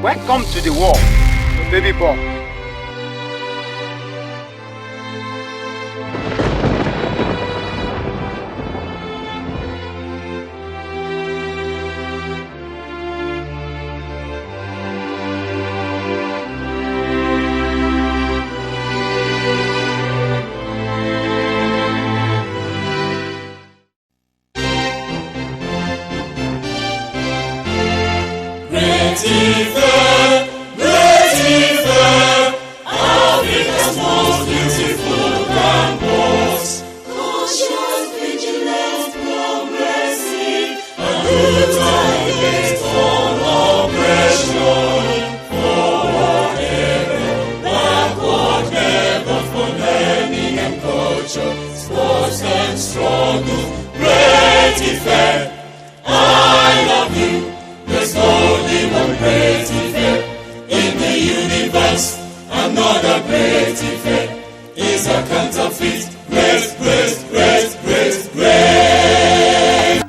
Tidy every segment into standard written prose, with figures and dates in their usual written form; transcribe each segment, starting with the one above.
Welcome to the world, baby boy. Africa's most beautiful campus. Cautious, vigilant, progressive, and rooted against all oppression. Forward ever, backward never, for learning and culture, sports and struggle. Great Ife, I love you. There's only one great Ife in the universe. Another great Ife is a counterfeit. Great, great, great, great, great.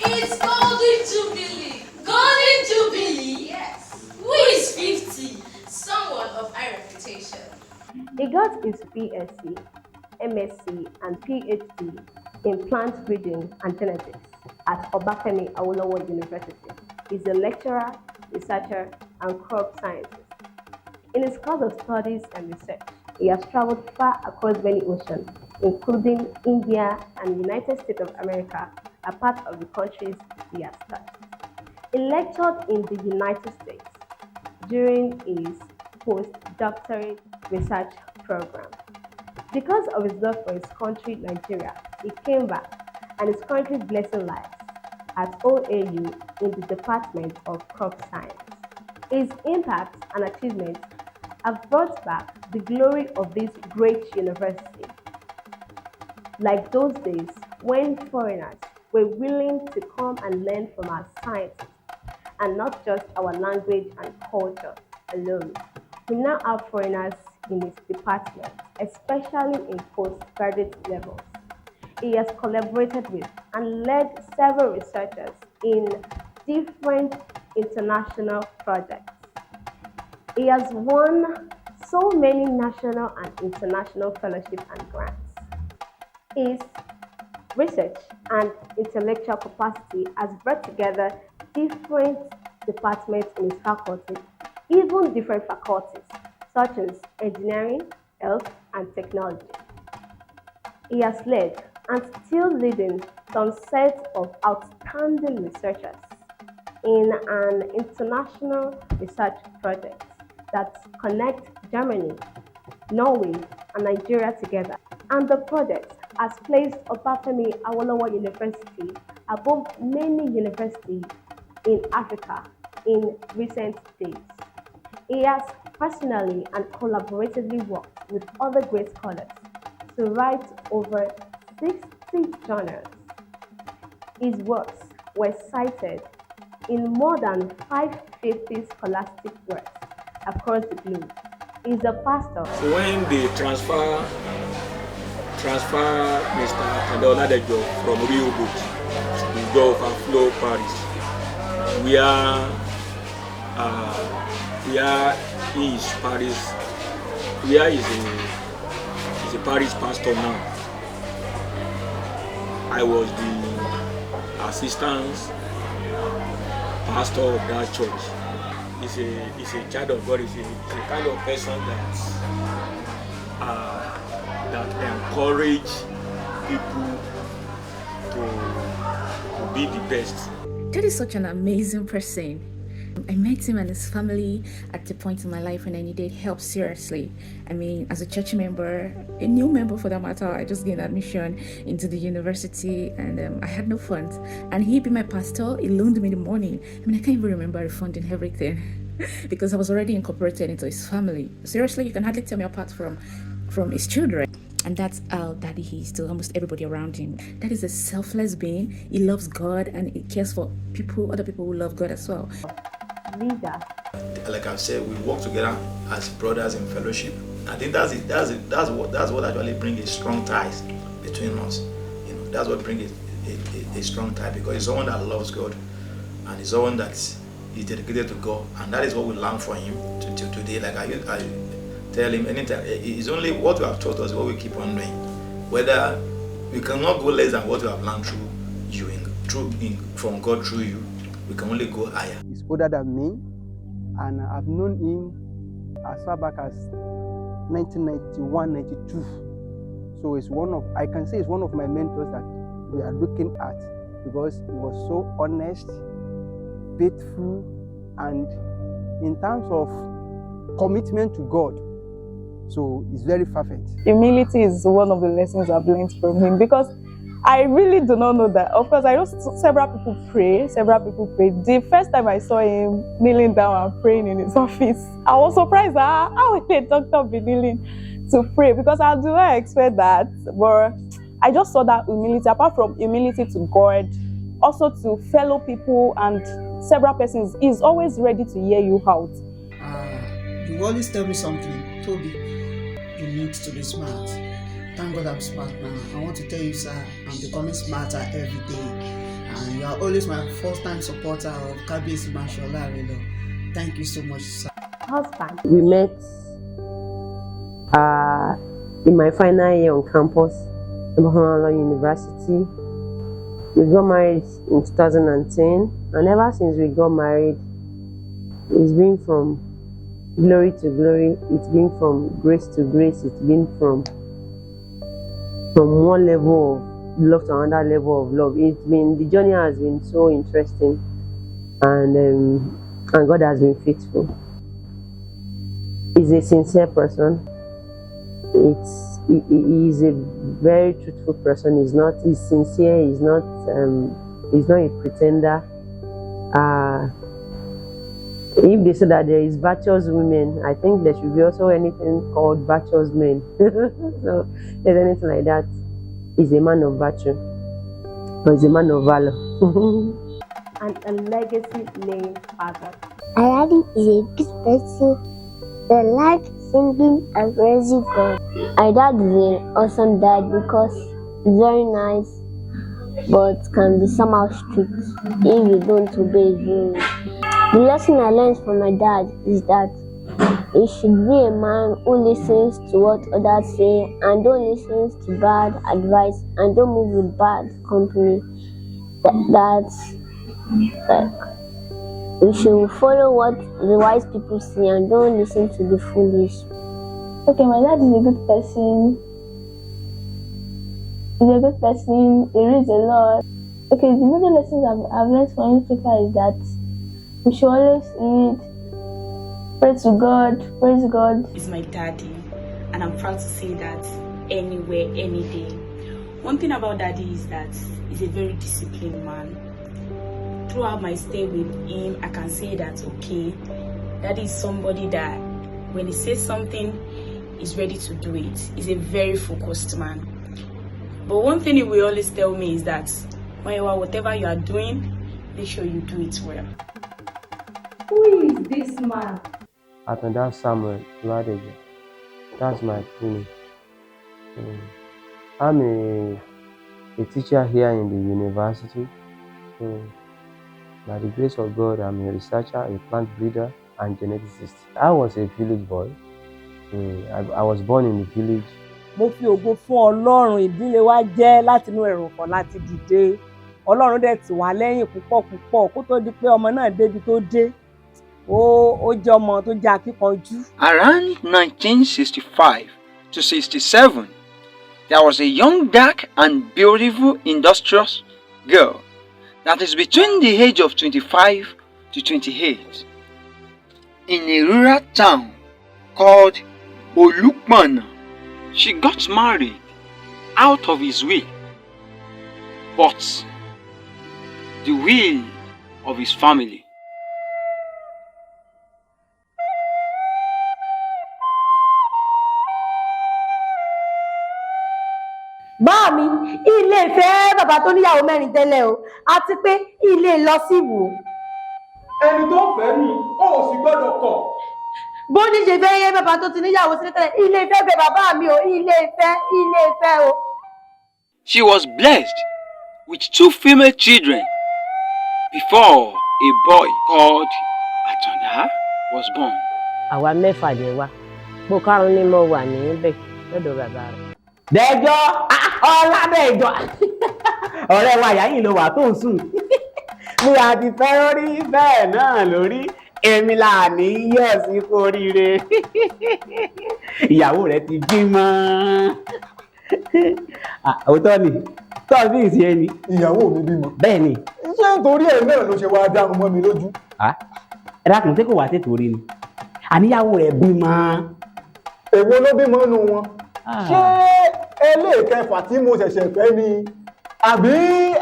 It's Golden Jubilee! Golden Jubilee, yes! Who is 50? Someone of high reputation. He got his BSc, MSc, and PhD in plant breeding and genetics at Obafemi Awolowo University. He's a lecturer, researcher, and crop scientist. In his course of studies and research, he has traveled far across many oceans, including India and United States of America, a part of the countries he has touched. He lectured in the United States during his postdoctorate research program. Because of his love for his country, Nigeria, he came back and is currently blessing lives at OAU in the Department of Crop Science. His impact and achievements have brought back the glory of this great university, like those days when foreigners were willing to come and learn from our scientists and not just our language and culture alone. We now have foreigners in his department, especially in postgraduate levels. He has collaborated with and led several researchers in different international projects. He has won so many national and international fellowships and grants. His research and intellectual capacity has brought together different departments in his faculty, even different faculties such as engineering, health, and technology. He has led and still leading some set of outstanding researchers in an international research project that connects Germany, Norway, and Nigeria together. And the project has placed Obafemi Awolowo University above many universities in Africa in recent days. He has personally and collaboratively worked with other great scholars to write over 60 journals. His works were cited in more than 550 scholastic works across the globe. He is a pastor. So when they transfer Mr. ATANDA Oladejo from Rio Boat to Gulf and Flow Paris, he is Paris, where is a Paris pastor now. I was the assistant pastor of that church. He's a child of God. He's a kind of person that encourage people to be the best. That is such an amazing person. I met him and his family at the point in my life when I needed help seriously. I mean, as a church member, a new member for that matter, I just gained admission into the university and I had no funds. And he being my pastor, he loaned me the money. I mean, I can't even remember refunding everything because I was already incorporated into his family. Seriously, you can hardly tell me apart from his children. And that's how Daddy is to almost everybody around him. That is a selfless being. He loves God and he cares for people, other people who love God as well. Leader. Like I've said, we work together as brothers in fellowship. I think that's what actually brings a strong ties between us. That's what brings a strong tie, because he's someone that loves God and he's someone that is dedicated to God, and that is what we learn from him till today. Like I tell him anytime, it's only what you have taught us what we keep on doing. Whether we cannot go less than what we have learned through you, from God through you, we can only go higher. He's older than me, and I've known him as far back as 1991, 92. So I can say it's one of my mentors that we are looking at, because he was so honest, faithful, and in terms of commitment to God, so it's very fervent. Humility is one of the lessons I've learned from him, because I really do not know that. Of course, I know several people pray. The first time I saw him kneeling down and praying in his office, I was surprised that how would a doctor be kneeling to pray, because I do not expect that. But I just saw that humility, apart from humility to God, also to fellow people and several persons. He's always ready to hear you out. You always tell me something, Toby, you need to be smart. Thank God I'm smart now. I want to tell you, sir, I'm becoming smarter every day. And you are always my first-time supporter of KBC Mashola. Thank you so much, sir. Husband. We met in my final year on campus in University. We got married in 2010, and ever since we got married, it's been from glory to glory. It's been from grace to grace. It's been from one level of love to another level of love. The journey has been so interesting, and God has been faithful. He's a sincere person. He is a very truthful person. He's sincere. He's not a pretender. If they say that there is virtuous women, I think there should be also anything called virtuous men. So if there's anything like that, he's a man of virtue, or he's a man of valor. And a legacy-laying father. My daddy is a good person. They like singing and praising God. My dad is an awesome dad because he's very nice, but can be somehow strict if you don't obey his rules. The lesson I learned from my dad is that he should be a man who listens to what others say and don't listen to bad advice and don't move with bad company. We should follow what the wise people say and don't listen to the foolish. Okay, my dad is a good person. He's a good person. He reads a lot. Okay, the major lessons I've learned from him so far is that we should always read, pray to God, praise God. He's my daddy, and I'm proud to say that anywhere, any day. One thing about daddy is that he's a very disciplined man. Throughout my stay with him, I can say that, okay, daddy is somebody that when he says something, he's ready to do it. He's a very focused man. But one thing he will always tell me is that whatever you are doing, make sure you do it well. Who is this man? ATANDA Samuel, Oladejo. That's my full name. I'm a teacher here in the university. By the grace of God, I'm a researcher, a plant breeder, and geneticist. I was a village boy. I was born in the village. Mo fi ògo fún Ọlọ́run, ìdílé wa jẹ́ láti inú ẹ̀rùn kan láti dìde. Ọlọ́run dẹ̀ tì wá lẹ́yìn púpọ̀ kó tó di pé ọmọ náà débi tó dé. Ó jẹ́ ọmọ tó jẹ́ akíkanjú. Around 1965 to 67, there was a young, dark and beautiful industrious girl that is between the age of 25 to 28 in a rural town called Olukmana. She got married out of his will, but the will of his family. Bá mi, ilé ìfẹ́ bàbá tó níyàwó mẹ́rin tẹ́lẹ̀ o, àti pé ilé lọ sí Ìwó. Ẹni tó fẹ́ ni, ó sì gbọ́dọ̀ kọ̀. Bó ní ṣe fẹ́ yé bàbá tó ti níyàwó sílé tẹ́lẹ̀, ilé ìfẹ́ bẹ bàbá mi o, ilé ìfẹ́ o. She was blessed with 2 female children before a boy called Atanda was born. Àwa mẹ́fà ni wá, mo karùn-ún ni mo wà níbẹ̀ lọ́dọ̀ bàbá rẹ̀. Dẹjọ́ Ọládẹjọ́ ọ̀rẹ́ wa yàyìn ló wà tó ń sùn bí a ti fẹ́ rí bẹ́ẹ̀ náà lórí èmi là ní yọ̀ sí oríire ìyàwó rẹ̀ ti bímọ òótọ́ ni tọ́ bí ìsì ẹni. Ìyàwó mi bímọ. Bẹ́ẹ̀ ni. Ṣé nítorí ẹ̀ náà ló ṣe wá dáhùn mọ́ mi lójú? Ẹ dákun tí kò wá tètè rí ni àníyàwó rẹ̀ bímọ. Èwo ló bímọ nù wọn? Ṣé ẹlẹ́ẹ̀kẹfà tí mo ṣẹ̀ṣẹ̀ fẹ́ ni àbí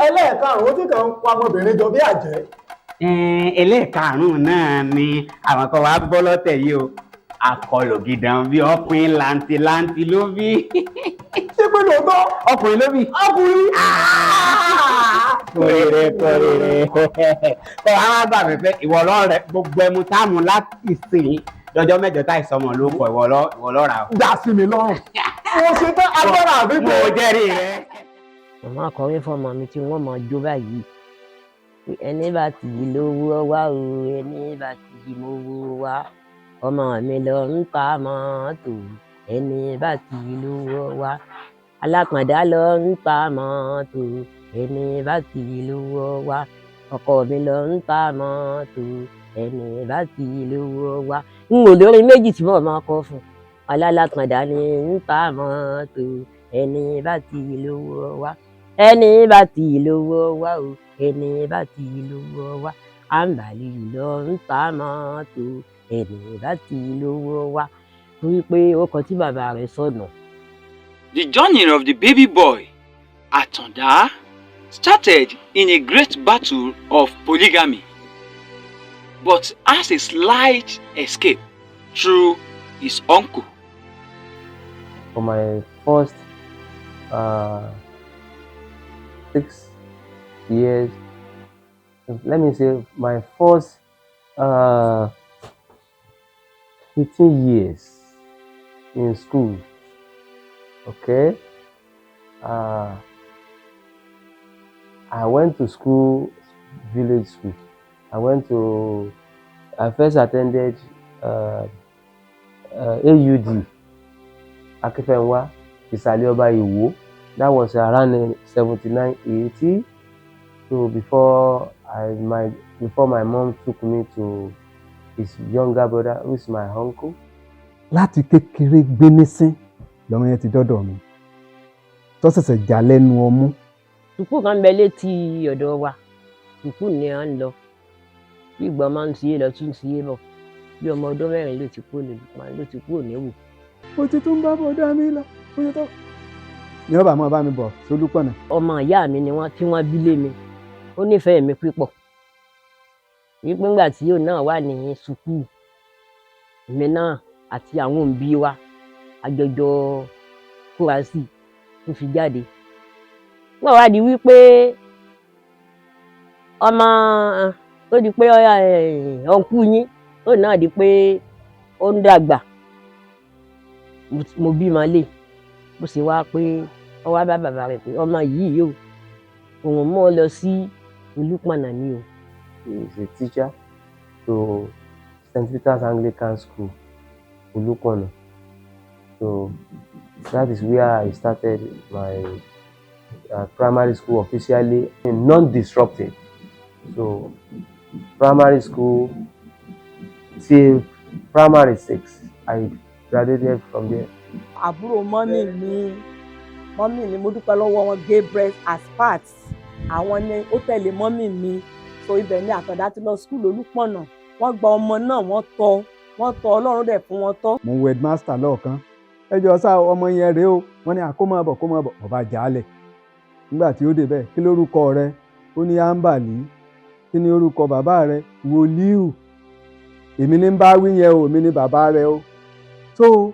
ẹlẹ́ẹ̀karùn-ún tí kàn ń pa ọmọbìnrin jọ bí àjẹ́? Ẹlẹ́ẹ̀karùn-ún náà ni àwọn kan wá bọ́ lọ́tẹ̀ yìí o akọlù gidan bí ọkùnrin làǹtìlàǹtì ló bí. Ṣé pé lóòótọ́? Ọkùnrin ló bí. Ọkùnrin. Kórìíre kọ́ ara gbà mí pé ìwọ lọ́rẹ̀ gbogbo ẹmu táàmù láti sìn lọ́jọ́ mẹ́jọ táì sọmọ ló kọ ìwọ lọ́ra o. Dá sí mi lọ́rùn. Mo ṣe tán agbára àbí mo jẹ́rìí rẹ. Màmá akọ̀wé fọmọ mi tí wọ́n máa jó báyìí. Ẹni bá ti yí lówó wá o, ẹni bá ti yí mówó wá. Ọmọ mi lọ ń ta mọ́tò, ẹni bá ti yí lówó wá. Alákàndá lọ ń ta mọ́tò, ẹni bá ti yí lówó wá. Ọkọ mi lọ ń ta mọ́tò, ẹni bá ti yí lówó wá. N ò lórí méjì tí mo máa kọ fún. Alákàndá ni ń ta mọ́tò, ẹni bá ti yí lówó wá. Ẹni bá ti yí lówó wá o, ẹni bá ti yí lówó wá. Àǹbàlì lọ ń ta mọ́tò, ẹni bá ti yí lówó wá. Torí pé ó kọ tí bàbá rẹ̀ sọnù. The journey of the baby boy, Atanda, started in a great battle of polygamy, but has a slight escape through his uncle. For my first 6 years, let me say my first 15 years in school, okay, I went to school, village school. I first attended AUD, Akifenwa, Isalioba Iwo. That was around 79-80. So before my mom took me to his younger brother, who is my uncle. Láti kékeré gbénísín lọ́mọ yẹn ti dọ́dọ̀ mi tó ṣẹ̀ṣẹ̀ já lẹ́nu ọmú. Sùkúù kan bẹ létí ọ̀dọ̀ wa, sùkúù ni à ń lọ. Bí ìgbà máa ń ṣiyé lọ tún ṣiyé bọ̀. Bí ọmọ ọdún mẹ́rin ló ti kúrò níwò. Mo ti tún bá bọ̀dá mi lọ. Ní ọba máa bá mi bọ̀ sólúpọ̀nà. Ọmọ ìyá mi ni wọ́n tí wọ́n bí lé mi. Ó nífẹ̀ẹ́ mi púpọ̀. Wípé ńgbà tí yóò náà wà ní sùkúù, èmi náà àti àwọn òbí wa àjọjọ kóra sí tó fi jáde. Wọ́n wá di wípé ọmọ tó di pé ọ̀nkú yín tó náà di pé ó ń dàgbà. Mo bímọ lé bó ṣe wá pé ó wá bá bàbá rẹ̀ pé ọmọ yìí yóò òun mọ́ lọ sí Olúpọ̀nà ni o. He is a teacher to St. Peter's Anglican School, Olúpọ̀nà. So that is where I started my primary school officially, non-disrupted. So primary school till primary 6, I graduated from there. Àbúrò mọ́mì mi mo dúpẹ́ lọ́wọ́ wọn Gabriel Aspat. Àwọn ni ó tẹ̀lé mọ́mì mi. So ibẹ̀ ni Àtàndá ti lọ skul Olúpọ̀nà. Wọ́n gba ọmọ náà wọ́n tọ́ Ọlọ́run dẹ̀ fún wọn tọ́. Mo ń wo headmaster lọ́ọ̀kan. Ẹjọ́ sá ọmọ yẹn rèé o. Wọ́n ní kó máa bọ̀. Ọba jàálẹ̀. Nígbà tí ó dé bẹ́ẹ̀, kí lórúkọ rẹ? Ó ní Àǹbàlí. Kí ni orúkọ bàbá rẹ? Wòlíù. Èmi ní ń bá wí yẹn o, èmi ní bàbá rẹ o. So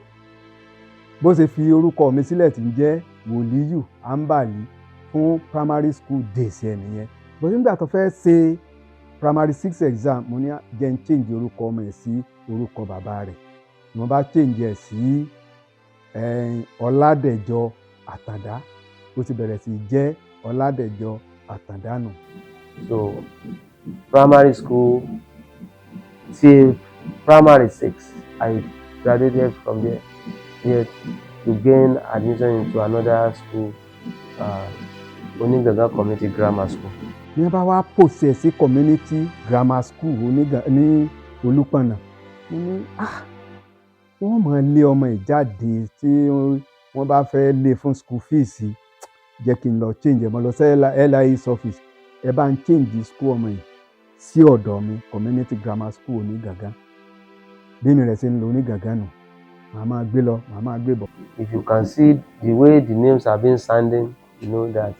bó ṣe fi orúkọ mi sílẹ̀ tí ń jẹ́ Wòlíyù Ambali fún primary school days ẹ̀ nìyẹn. Bó nígbà tó fẹ́ ṣe primary 6 exam mo ní jẹ́ n change orúkọ ọmọ ẹ̀ sí orúkọ bàbá rẹ̀. Mo bá change ẹ̀ sí Ọládẹ̀jọ Àtàndá. Ó ti bẹ̀rẹ̀ sí jẹ́ Ọládẹ̀jọ Àtàndá nù. So primary school till primary 6, I graduated from there yet to gain admission into another school, Onigangan Community Grammar School. Ní bá wá pòṣẹ̀ sí community grammar school ní Olúpọ̀nà. Mo ní wọ́n máa lé ọmọ ìjáde tí wọ́n bá fẹ́ lé fún school fees. Jẹ́ kí n lọ change ẹ̀ mọ́ lọ sí LIS office. Ẹ bá ń change school ọmọ yìí sí ọ̀dọ̀ mi community grammar school Onígangan. Bí mi rẹ̀ ṣe ń lọ Onígangan nù. Màá máa gbé lọ, màá máa gbé bọ̀. If you can see the way the names have been sounding, you know that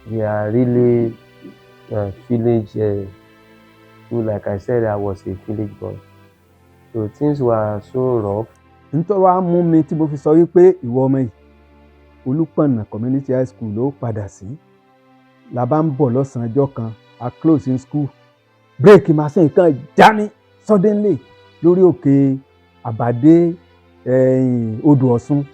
they are really village school. Like I said, I was a village boy. So things were so rough. Nítorí wàá mú mi tí mo fi sọ wípé ìwọ ọmọ yìí Olúpọ̀nà community high school ló padà sí. La bá ń bọ̀ lọ́sàn-án ọjọ́ kan, a close in school. Break machine kan já ní suddenly lórí òkè Àbádé odò Ọ̀ṣun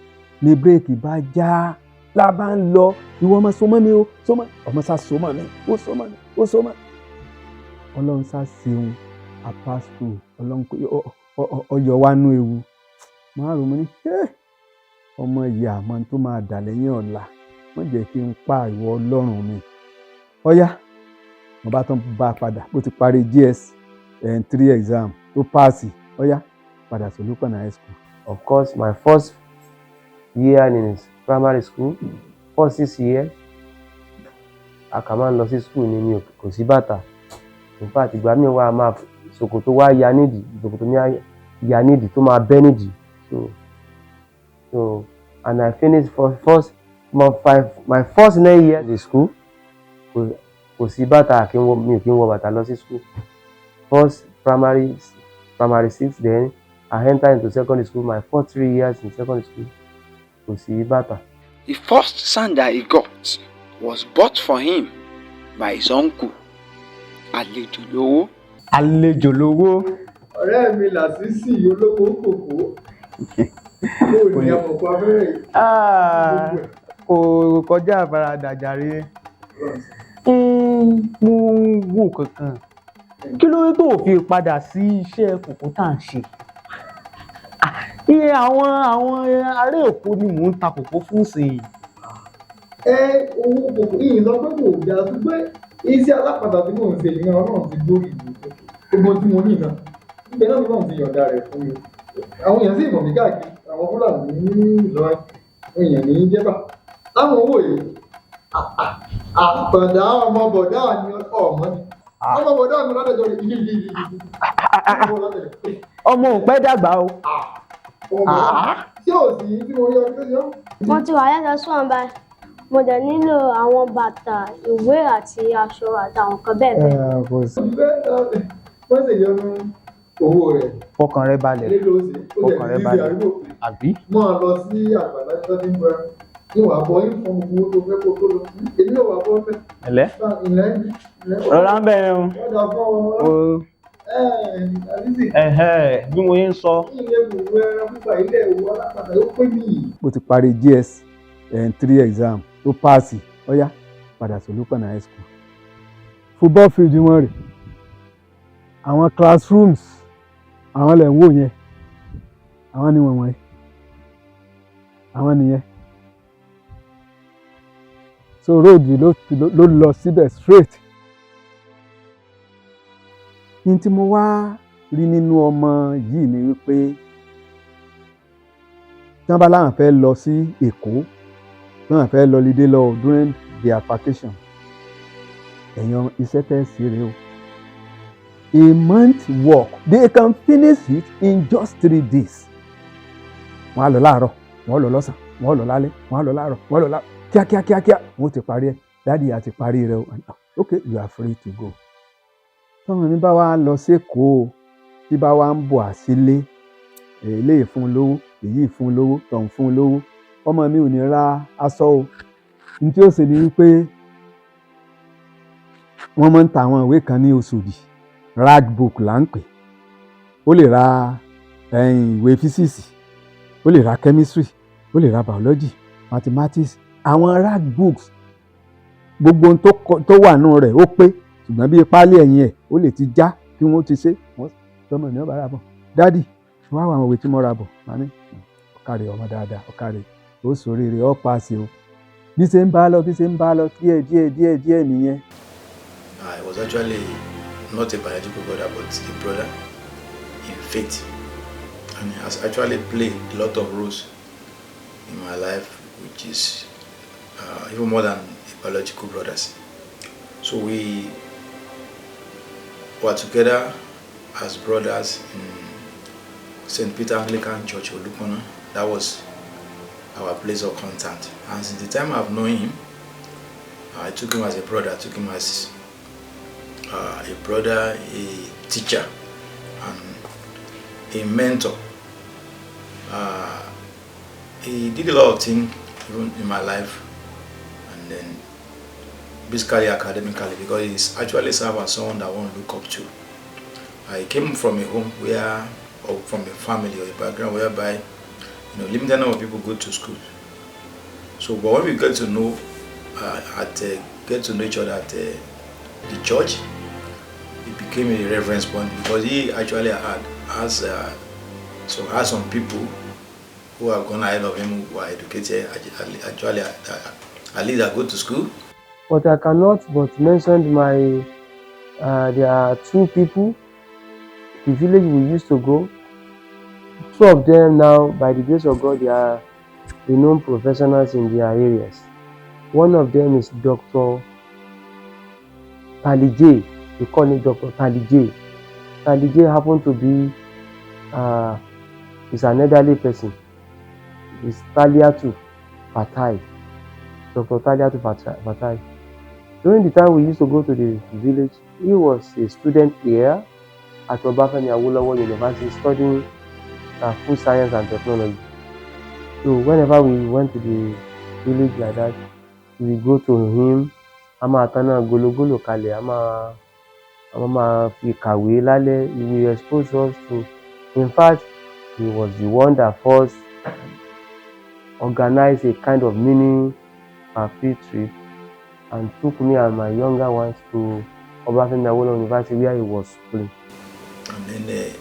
ní break bá já. La bá ń lọ ìwọ ọmọ sọmọ mi o sọmọ ọmọ sá sọmọ mi ó sọmọ mi ó sọmọ. Ọlọ́run sá ṣeun a pass through. Ọlọ́run ọyọ wa nú ewu. Màá rò mo ní ọmọ ìyá àmọ́ tó máa dà lẹ́yìn ọ̀la. Wọ́n jẹ́ kí n pa ìwọ Ọlọ́run mi. Ọ̀yá mo bá tán bá padà bó ti parí GS 3 exam tó paasi. Ọ̀yá padà sí Olúpọ̀nà high school. Of course, my first year in primary school, first 6 years, a kà máa ń lọ sí school ní mi kò sí bàtà. In fact, ìgbà míì wà máa ṣòkòtò wá ya nídìí, ṣòkòtò ní ya nídìí tó máa bẹ́ nídìí. So and I finished my first 9 years in school. Kò sí bàtà mi ò kí ń wọ bàtà lọ sí school. First primary 6, then I entered into secondary school. My first 3 years in secondary school, kò sí bàtà. The first sandal he got was bought for him by his uncle, Oladejo. Àlejò. Ọ̀rẹ́ mi Lásìsì olówó kòkó. Kò ní àmọ̀pọ̀ abẹ́rẹ́ yìí. Kò kọjá àfaradà jàre. Mo ń wò kankan. Kí ló dé tó fi padà sí iṣẹ́ kòkó tá à ń ṣe? Iye àwọn ará Èkó ni mò ń ta kòkó fún sìn. Owó kòkó yìí lọ pé kò gbà tó pé iṣẹ́ alápàtà tí mò ń ṣe ìran náà ti gbórí ìlú gbogbo tí mo ní náà. Ibẹ̀ náà ni wọ́n ti yọ̀ǹda rẹ̀ fún mi. Àwọn èèyàn sì mọ̀ mí káàkiri. Àwọn Fúlàní ní Ìlọrin, èèyàn ní Jẹ́bà. Láwọn owó yìí, àpàdá ọmọ bọ̀dá ni ọmọ ni. Ọmọ bọ̀dá mi Ládẹ̀jọ rẹ̀ yìí. Ọmọ ò pẹ́ dàgbà o. Tí ò sí tí mo rí ọdún tó yọ. Mo ti wà lẹ́nu sùn báyìí. Mo dẹ̀ nílò àwọn bàtà, ìwé àti aṣọ àtàwọn nǹkan bẹ́ẹ̀ bẹ́ẹ̀. Kò sí. Wọ́n sì yọnu owó rẹ̀. Fọkàn rẹ balẹ̀. Fọkàn rẹ balẹ̀. Àbí? Máa lọ sí àgbàlá tó ti ń bọ̀. Ìwà bọ̀ yín fún owó tó fẹ́ kó tó lọ. Èmi náà wà bọ́ fẹ́. Ẹ̀lẹ́. Rọra ń bẹ̀rẹ̀ o. Bí mo yẹn ń sọ. Mo ti parí GS 3 exam tó paasi. Ọ̀yá padà sí Olúpọ̀nà high school. Football field wọn rè. Àwọn classrooms àwọn lẹ̀ ń wò yẹn. Àwọn ni wọ̀nyí. Àwọn nìyẹn. So road ló lọ síbẹ̀ straight. Ní tí mo wá rí nínú ọmọ yìí ni wípé tí wọ́n bá láwọn fẹ́ lọ sí Èkó, tí wọ́n fẹ́ lọ lídé lọ during their vacation, ẹ̀yàn iṣẹ́ tẹ́ sí rèé o. A month work, they can finish it in just 3 days. Wọ́n á lọ láàárọ̀, wọ́n á lọ lọ́sàn, wọ́n á lọ lálẹ́, wọ́n á lọ láàárọ̀, wọ́n á lọ kíákíá wọ́n ti parí ẹ̀. Daddy àti parí rẹ̀ o. Okay, you are free to go. Tọ́mọ mi bá wá lọ sí Èkó tí bá wá ń bọ̀ àsílé eléyìí fún lówó èyí fún lówó tọ̀hún fún lówó ọmọ mi ò ní ra aṣọ o ní tí ó ṣe ni wípé wọ́n máa ń ta àwọn ìwé kan ní Òṣòdì rag book là ń pè ó lè ra ìwé physics ó lè ra chemistry ó lè ra biology mathematics àwọn rag books gbogbo ohun tó wà nù rẹ̀ ó pé ṣùgbọ́n bí páálí ẹ̀yìn ẹ̀ ó lè ti já kí wọ́n ti ṣe wọ́n tọmọ ní ọ̀bá rà bọ̀ dádì wọ́n á wà àwọn ìwé tí mo ra bọ̀ wọ́n á ní ọ̀kàrẹ̀ ọmọ dáadáa ọ̀kàrẹ̀ ó ṣoríire ó paasi o bí ṣe ń bá lọ díẹ̀ nìyẹn. I was actually not a biological brother but a brother in faith, and he has actually played a lot of roles in my life, which is even more than biological brothers. So we were together as brothers in St. Peter Anglican Church, Olukona. That was our place of contact. And since the time I've known him, I took him as a brother, I took him as a brother, a teacher, and a mentor. He did a lot of things even in my life, and then basically academically, because he's actually served as someone that I want to look up to. I came from a home where, or from a family or a background whereby, limited number of people go to school. So, but when we get to know, get to know each other at the church, it became a reference point because he actually has some people who have gone ahead of him who are educated, actually at least I go to school. But I cannot but mention there are two people, the village we used to go. Two of them now, by the grace of God, they are renowned professionals in their areas. One of them is Dr. Talijay. We call him Dr. Talijay. Talijay happened to be is an elderly person. It's Taliatu Fatai. Dr. Taliatu Fatai. During the time we used to go to the village, he was a student here at Obafemi Awolowo University studying food science and technology. So whenever we went to the village like that, we go to him. Ama atana gologolo kale, ama fi kàwé lálẹ́. He will expose us to. In fact, he was the one that first organized a kind of mini field trip and took me and my younger ones to Obafemi Awolowo University where he was schooling. And then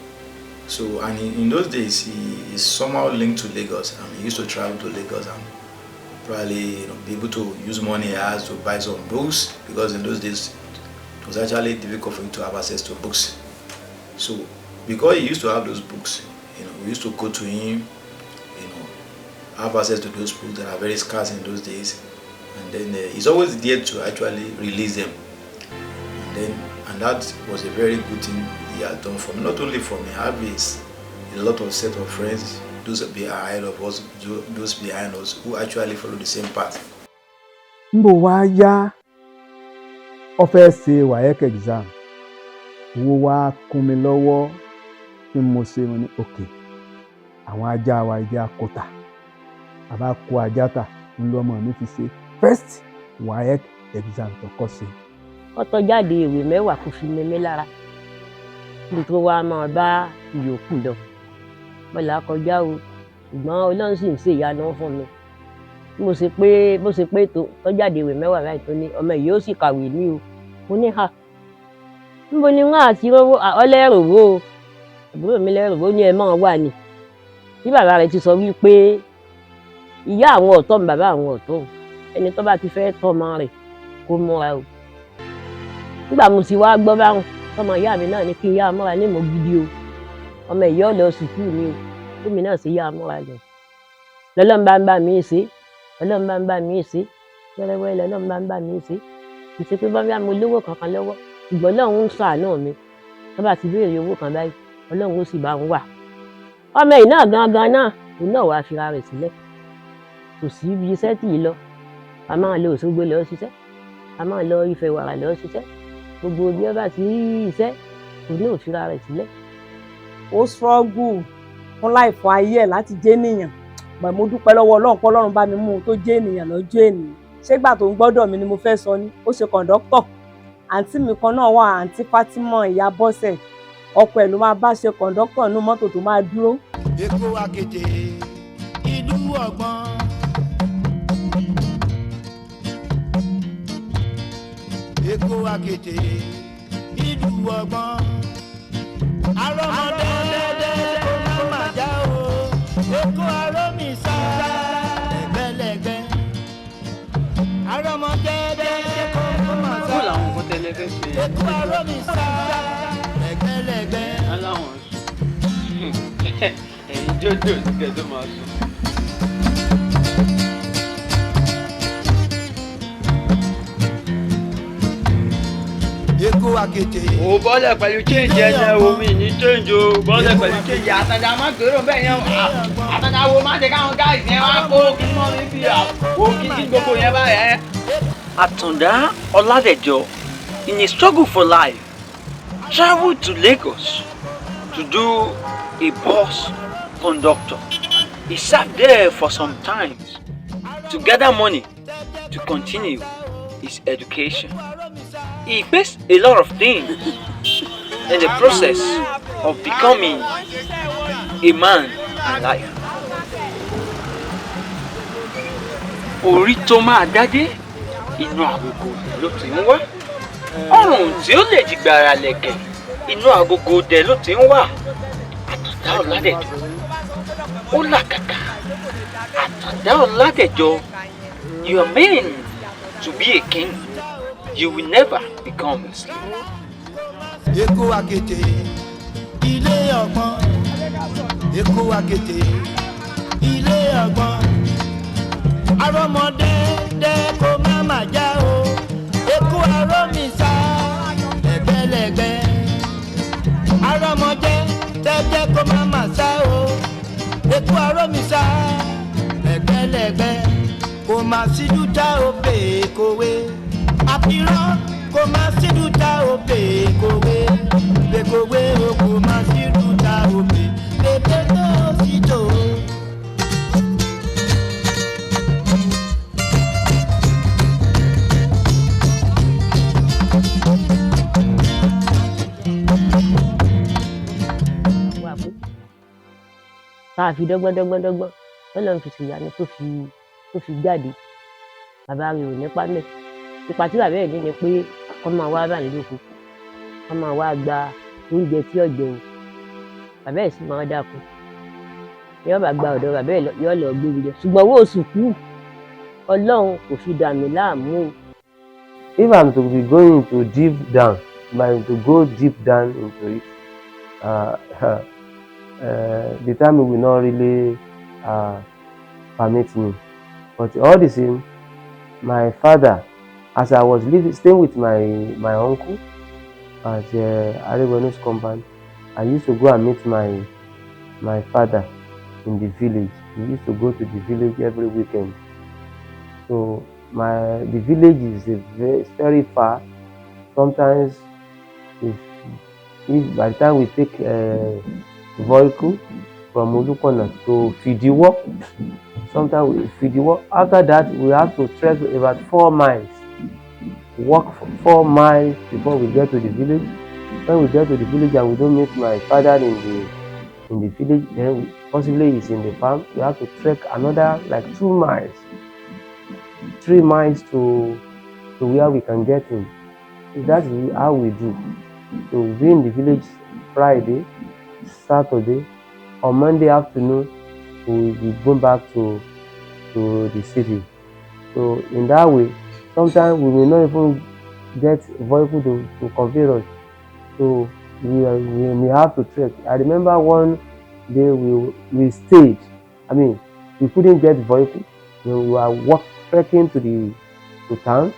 and in those days he is somehow linked to Lagos, and he used to travel to Lagos and probably be able to use money he has to buy some books, because in those days it was actually difficult for him to have access to books. So because he used to have those books, we used to go to him, have access to those books that are very scarce in those days, and then he's always there to actually release them. And that was a very good thing he had done for me. Not only for me, I have a lot of set of friends, those behind of us, those behind us, who actually follow the same path. Mbo wa ya ó fẹ́ ṣe WAEC exam, owó wa kún mi lọ́wọ́ kí mo ṣe mo ní okay. Àwọn ajá wa ìdí àkótà, àbá kó ajá tà ń lọ́mọ mi fi ṣe first WAEC exam tó kọ́ sí. Ó tó jáde ìwé mẹ́wàá kò fi mímí lára kí n tó wá máa bá ìyókù lọ. Mo là kọjá o, ṣùgbọ́n Ọlọ́run sì ń ṣe ìyanu fún mi. Bó ṣe pé tó jáde ìwé mẹ́wàá báyìí tó ní ọmọ yìí ó sì kàwé ní o. Mo ní níbo ni wọ́n àti ọlẹ́rùwó o, àbúrò mi lẹ́rùwó ní ẹ máa wà ní. Bí bàbá rẹ̀ ti sọ wípé ìyá àwọn ọ̀tọ̀ mi bàbá àwọn ọ̀tọ̀, ẹni tó bá ti fẹ́ tọ́ ọmọ rẹ̀ kó múra o. Nígbà mo sì wá gbọ́ báwọn ọmọ ìyá mi náà ní kí ìyá múra ní mo gidi o, ọmọ ìyá ọ̀lọ́ sùkúù mi o, èmi náà sì yá múra lọ. Lọ́lọ́run bá ń bá mi ṣe, Ọlọ́run bá ń bá mi ṣe, wẹ́rẹ́wẹ́rẹ́ lọ́lọ́run bá ń bá mi ṣe. Kì í ṣe pé bọ́bí àmọ́ olówó kankan lọ́wọ́, ṣùgbọ́n Ọlọ́run ń ṣàánú mi. Tó bá ti béèrè owó kan báyìí, Ọlọ́run ó sì bá ń wà. Ọmọ yìí náà gangan náà, òun náà wàá fira rẹ̀ sílẹ̀. Kò sí ibi iṣẹ́ tí ì lọ. A máa lọ Òṣogbo lọ ṣiṣẹ́, a máa lọ Ifẹ̀ wàrà lọ ṣiṣẹ́. Gbogbo bí ó bá ti rí iṣẹ́, òun náà fira rẹ̀ sílẹ̀. Ó struggle fún láìfọ ayé ẹ̀ láti jẹ́ ènìyàn. But mo dúpẹ́ lọ́wọ́ Ọlọ́run pé Ọlọ́run bá mi mú un tó jẹ́ ènìyàn lọ́jọ́ èní. Ṣé ìgbà tó ń gbọ́dọ̀ mi ni mo fẹ́ sọ ni? Ó ṣe kọ̀ǹdọ́tọ̀. Àǹtí mi kan náà wà, àǹtí Fátímọ̀ ìyá Bọ́sẹ̀. Ọkọ ẹ̀ ló máa bá ṣe kọ̀ǹdọ́tọ̀ nínú mọ́tò tó máa dúró. Èkó Akété ìlú ọgbọ́n. Èkó Akété ìlú ọgbọ́n. Arọ́mọdé kò má má já o. Èkó arómìsá lẹ́gbẹ́lẹ́gbẹ́. Arọ́mọdé kò má má já o. Kó làwọn nǹkan tẹ́lẹ̀ fẹ́ ṣe. Èkó arómìsá lẹ́gbẹ́lẹ́gbẹ́. Aláwọn ẹ̀yin jòjò ní kẹ́ tó máa sùn. Èkó Akété. Ò bọ́lẹ̀ pẹ̀lú change ẹ̀jẹ̀ omi ní change o. Bọ́lẹ̀ pẹ̀lú change Àtàndá má gbèrò bẹ́ẹ̀ yẹn. Àtàndá wo má jẹ́ káwọn guys yẹn wá kó kí wọ́n ní fi àwọ̀ kí gbogbo yẹn bá yẹn. Àtàndá Oladejo, in a struggle for life, traveled to Lagos to do a bus conductor. He sat there for some time to gather money to continue his education. He faced a lot of things in the process of becoming a man in life. Orí tó máa dádé, inú agogo ló ti ń wá. Ọrùn tí ó lè di gbàrà lẹ̀kẹ̀, inú agogo dẹ̀ ló ti ń wá. Àtàndá Oladejo, ó làkàkà. Àtàndá Oladejo, you are meant to be a king. You will never become a slave. Èkó Akété ilé ọgbọ́n. Èkó Akété ilé ọgbọ́n. Arọ́mọdé kò má má já o. Èkó arómìsá lẹ́gbẹ́lẹ́gbẹ́. Arọ́mọdé kò má má sá o. Èkó arómìsá lẹ́gbẹ́lẹ́gbẹ́. Kò má sí dúdá òbè kòwé. Àpirọ́ kò má sí dúdá òbè kòwé. Bèkòwé o kò má sí dúdá òbè. Bèbè tó sì tó. Tá a fi dọ́gbọ́n Ọlọ́run fi ṣèyanu tó fi jáde. Bàbá rẹ̀ ò nípa mẹ́. Ipa tí bàbá ẹ̀ ní ni pé kọ́ máa wá bá nílò kókó, kọ́ máa wá gba oúnjẹ tí ọ̀jẹun. Bàbá ẹ̀ sì máa dáko. Yọ́ bá gba ọ̀dọ̀ bàbá ẹ̀ yọ́ lọ gbé oúnjẹ. Ṣùgbọ́n owó oṣù kú Ọlọ́run kò fi dà mí láàmú. If I'm to be going to deep down, to go deep down into it, the time will not really permit me. But all the same, my father, as I was staying with my uncle at Aregono's compound, I used to go and meet my father in the village. We used to go to the village every weekend. So the village is very far. Sometimes if by the time we take a vehicle from Olukona to Fidiwo, sometimes we Fidiwo. After that, we have to trek about 4 miles. Walk 4 miles before we get to the village. When we get to the village and we don't meet my father in the village, then possibly he's in the farm. We have to trek another like 2 miles, 3 miles to where we can get him. So that's how we do. So we'll be in the village Friday, Saturday. On Monday afternoon, we'll be going back to the city. So in that way, sometimes we may not even get vehicle to convey us. So we may have to trek. I remember one day we stayed. I mean, we couldn't get vehicle. We were trekking to town.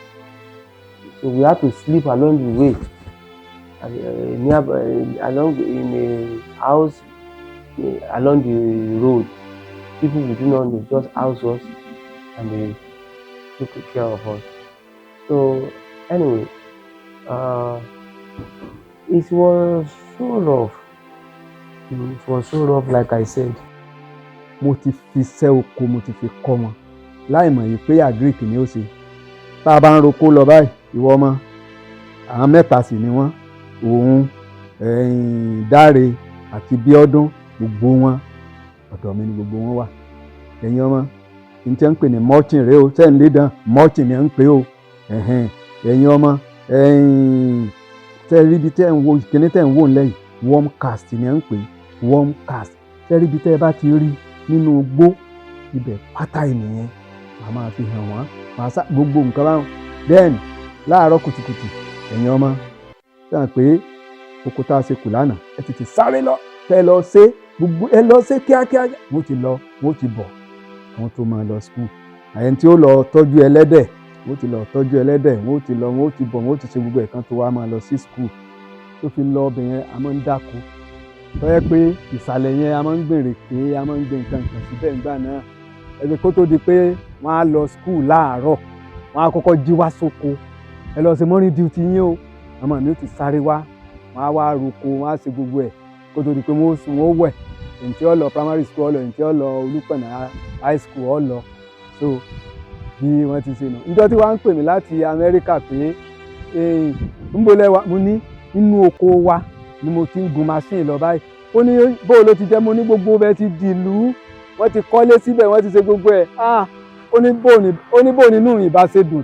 So we had to sleep along the way. Along in a house along the road. People we do not know just house us and they took care of us. So anyway, it was so rough. It was so rough, like I said. mo ti fi iṣẹ́ oko mo ti fi kọ́ wọn láì mọ̀ yìí pé agric ni ó ṣe. Tá a bá ń roko lọ báyìí, ìwọ ọmọ, àwọn mẹ́ta sì ni wọ́n, òun, Dáre àti Bíọ́dún, gbogbo wọn ọ̀dọ̀ mi ni gbogbo wọn wà. Ẹ̀yin ọmọ, n tí wọ́n ń pè ní mulching rèé o, tẹ́ ń lé dán, mulching ni wọ́n ń pè o. Ẹ̀yin ọmọ, tẹ́ rí ibi tẹ́ ń wo kíní tẹ́ ń wò ńlẹ̀ yìí, worm cast ni wọ́n ń pè, worm cast. Tẹ́ rí ibi tẹ́ bá ti rí nínú igbó, ibẹ̀ pátá ènìyàn màá máa fi hàn wọ́n, màá sá gbogbo nǹkan báwọn. Then láàárọ̀ kùtùkùtù, ẹ̀yin ọmọ, sàn pé oko tá a ṣe kù lánàá, ẹ tètè sáré lọ, kẹ́ ẹ lọ ṣe gbogbo, ẹ lọ ṣe kíákíá, wọ́n ti lọ, wọ́n ti bọ̀, wọ́n tó máa lọ school. Àyẹn tí ó lọ tọ́jú ẹlẹ́dẹ̀, wọ́n ti lọ tọ́jú ẹlẹ́dẹ̀, wọ́n ti lọ, wọ́n ti bọ̀, wọ́n ti ṣe gbogbo ẹ̀kan tó wá máa lọ sí school. Tó fi lọ ọbẹ̀ yẹn, a máa ń dáko. Tọ́yẹ́ pé ìsàlẹ̀ yẹn a máa ń gbèrè pé a máa ń gbé nǹkan síbẹ̀ nígbà náà. Ẹgbẹ́ kó tó di pé wọ́n á lọ school láàárọ̀, wọ́n á kọ́kọ́ jí wá sóko. Ẹ lọ ṣe morning duty yín o. Àmọ́ mi ò ti sáré wá, wọ́n á wá roko, wọ́n á ṣe gbogbo ẹ̀ kó tó di pé wọ́n sùn, wọ́n wẹ̀. Èyí tí ó lọ primary school ó lọ, èyí tí ó lọ Olúpẹ̀nà high school ó lọ. So bí wọ́n ti ṣe nù. Níjọ́ tí wọ́n ń pè mí láti Amẹ́ríkà pé ńbo lẹ́wà, mo ní nínú oko wa ni mo ti ń gun machine lọ báyìí. Ó ní bóò ló ti jẹ́, mo ní gbogbo bẹ́ẹ̀ ti dìlú, wọ́n ti kọ́lé síbẹ̀, wọ́n ti ṣe gbogbo ẹ̀. Ó ní bóò nínú ìbá ṣe dùn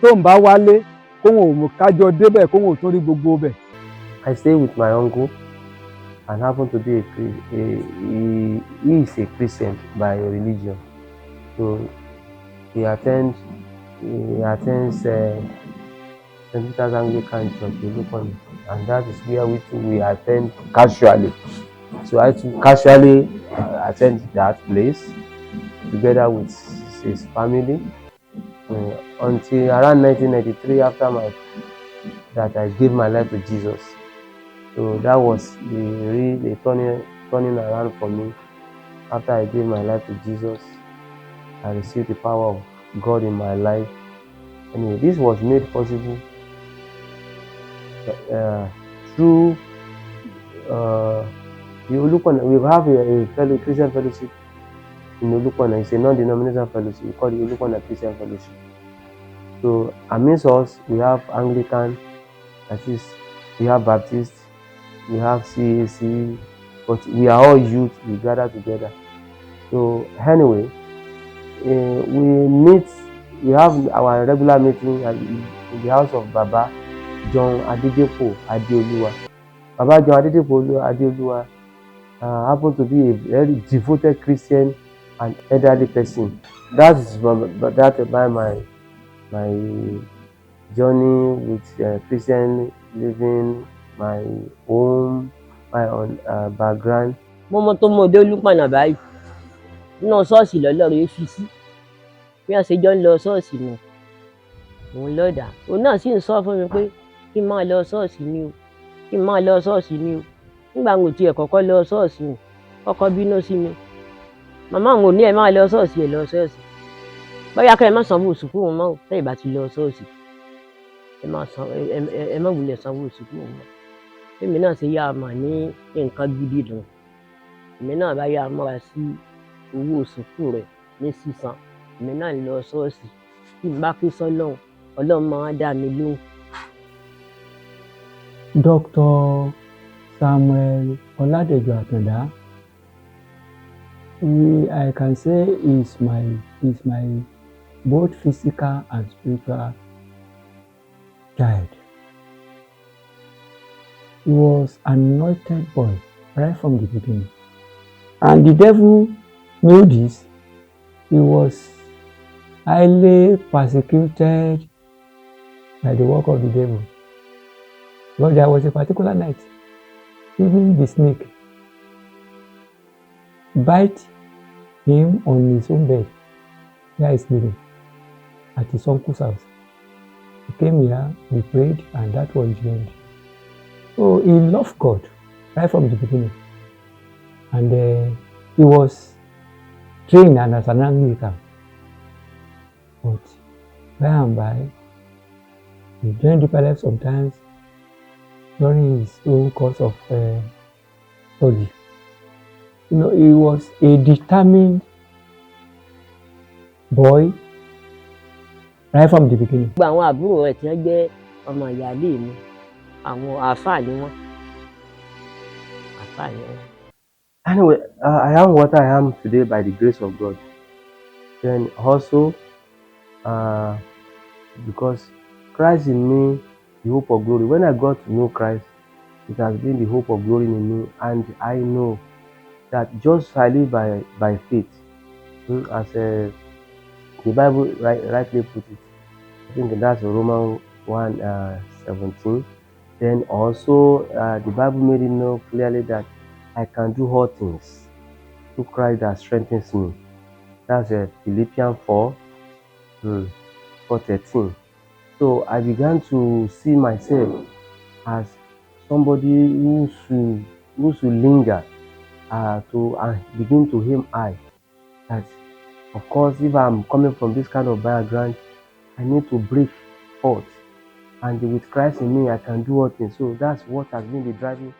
tó ń bá wálé kóhun ò kájọ débẹ̀, kóhun ò tún rí gbogbo bẹ̀. I stay with my uncle and happen to be he is a Christian by religion. So he attends St. Peter's Anglican Church in Lukon, and that is where we attend casually. So I too casually attend that place together with his family until around 1993, after that I gave my life to Jesus. So that was the turning around for me. After I gave my life to Jesus, I received the power of God in my life. Anyway, this was made possible through the Olukona. We have a fellow Christian fellowship in Olukona. It's a non-denominational fellowship. We call it Olukona Christian Fellowship. So amidst us, we have Anglican, that is, we have Baptist, we have CAC, but we are all youth. We gather together. So anyway, we have our regular meeting in the house of Baba John Adedepo Adeoluwa. Baba John Adedepo Adeoluwa happened to be a very devoted Christian and elderly person. That is by my journey with Christian living, my home, my own background. Mo mọ tó mọ dé Olúpọ̀nà báyìí nínú ṣọ́ọ̀ṣì lọ́lọ́run yìí fi sí bí wọ́n ṣe jọ ń lọ ṣọ́ọ̀ṣì nù òun lọ́dà òun náà sì ń sọ fún mi pé kí n máa lọ ṣọ́ọ̀ṣì ni o, kí n máa lọ ṣọ́ọ̀ṣì ni o. Nígbà mo tiẹ̀ kọ́kọ́ lọ ṣọ́ọ̀ṣì nù ọkọ bínú sí mi, màmá àwọn ò ní ẹ máa lọ ṣọ́ọ̀ṣì, ẹ lọ ṣọ́ọ̀ṣì bóyá kẹ́ ẹ má sanwó sùkúù wọn mọ́ tẹ́ ìbá ti lọ ṣọ́ọ̀ṣì, ẹ má wulẹ̀ sanwó sùkúù wọn mọ́. Èmi náà ṣe yá a mà ní nǹkan gidi dùn, èmi náà bá yá a mọ́ra sí owó sùkúù rẹ̀ ní sísan, èmi náà lọ ṣọ́ọ̀ṣì tí n bá ké sọ́lọ́run Ọlọ́run máa dá mi lóhùn. Dr. Samuel Oladejo Atanda, I can say is my both physical and spiritual guide. He was an anointed boy right from the beginning. And the devil knew this. He was highly persecuted by the work of the devil. But there was a particular night, even the snake bite him on his own bed where he's living at his uncle's house. He came here, we prayed, and that was the end. So he loved God right from the beginning. And he was trained as an Anglican. But by and by, he joined the palace sometimes during his own course of study. You know, he was a determined boy right from the beginning. Gbogbo àwọn àbúrò rẹ̀ tí wọ́n jẹ́ ọmọ ìyáálé mi, àwọn àáfàá ni wọ́n. Àáfàá ni wọ́n. Anyway, I am what I am today by the grace of God. Then also, because Christ in me, the hope of glory. When I got to know Christ, it has been the hope of glory in me, and I know that just I live by faith, as the Bible rightly put it. I think that's Romans 1:17. Then also, the Bible made it know clearly that I can do all things through Christ that strengthens me. That's Philippians 4:13. So I began to see myself as somebody who should linger to begin to aim high. That, of course, if I'm coming from this kind of background, I need to break forth. And with Christ in me, I can do all things. So that's what has been the driving